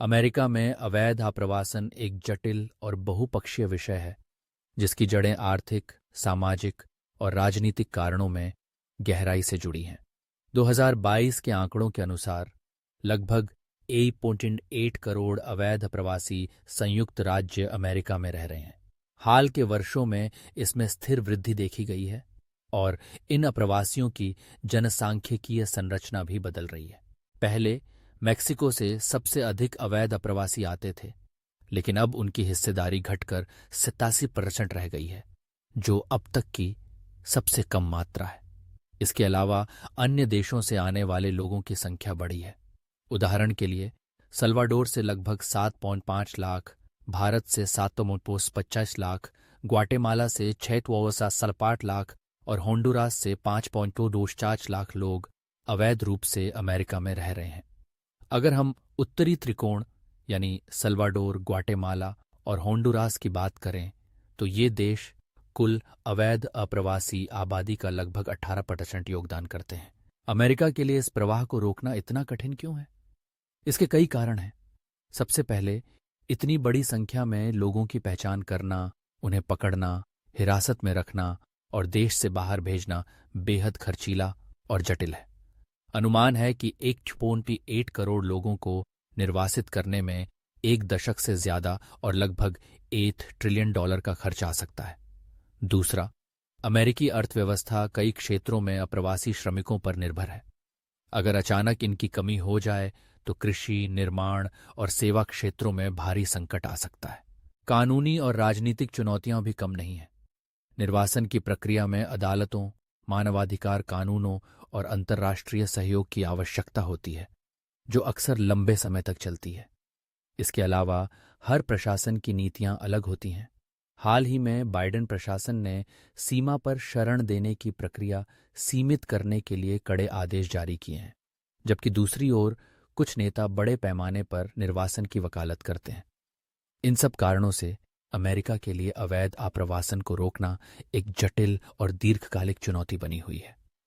America में अवैध आप्रवासन एक जटिल और बहुपक्षीय विषय है जिसकी जड़ें आर्थिक, सामाजिक और राजनीतिक कारणों में गहराई से जुड़ी हैं। 2022 के आंकड़ों के अनुसार लगभग 8.8 करोड़ अवैध प्रवासी संयुक्त राज्य अमेरिका में रह रहे हैं। हाल के वर्षों में इसमें स्थिर वृद्धि देखी गई है और इन अप्रवासियों की जनसांख्यिकीय संरचना भी बदल रही है। पहले मेक्सिको से सबसे अधिक अवैध अप्रवासी आते थे, लेकिन अब उनकी हिस्सेदारी घटकर 87% रह गई है, जो अब तक की सबसे कम मात्रा है। इसके अलावा अन्य देशों से आने वाले लोगों की संख्या बढ़ी है। उदाहरण के लिए सल्वाडोर से लगभग 7.5 लाख, भारत से 7.25 लाख, ग्वाटेमाला से 6.7 लाख और होंडुरास से 5.24 लाख लोग अवैध रूप से अमेरिका में रह रहे हैं। अगर हम उत्तरी त्रिकोण यानी सल्वाडोर, ग्वाटेमाला और होंडुरास की बात करें तो ये देश कुल अवैध अप्रवासी आबादी का लगभग 18% योगदान करते हैं। अमेरिका के लिए इस प्रवाह को रोकना इतना कठिन क्यों है? इसके कई कारण हैं। सबसे पहले, इतनी बड़ी संख्या में लोगों की पहचान करना, उन्हें पकड़ना, हिरासत में रखना और देश से बाहर भेजना बेहद खर्चीला और जटिल है। अनुमान है कि 1.8 करोड़ लोगों को निर्वासित करने में 1 दशक से ज्यादा और लगभग $8 ट्रिलियन का खर्च आ सकता है। दूसरा, अमेरिकी अर्थव्यवस्था कई क्षेत्रों में अप्रवासी श्रमिकों पर निर्भर है। अगर अचानक इनकी कमी हो जाए तो कृषि, निर्माण और सेवा क्षेत्रों में भारी संकट आ सकता है। कानूनी और राजनीतिक चुनौतियां भी कम नहीं हैं। निर्वासन की प्रक्रिया में अदालतों, मानवाधिकार कानूनों और अंतर्राष्ट्रीय सहयोग की आवश्यकता होती है, जो अक्सर लंबे समय तक चलती है। इसके अलावा हर प्रशासन की नीतियां अलग होती हैं। हाल ही में बाइडेन प्रशासन ने सीमा पर शरण देने की प्रक्रिया सीमित करने के लिए कड़े आदेश जारी किए हैं, जबकि दूसरी ओर कुछ नेता बड़े पैमाने पर निर्वासन की वकालत करते हैं। इन सब कारणों से अमेरिका के लिए अवैध आप्रवासन को रोकना एक जटिल और दीर्घकालिक चुनौती बनी हुई है।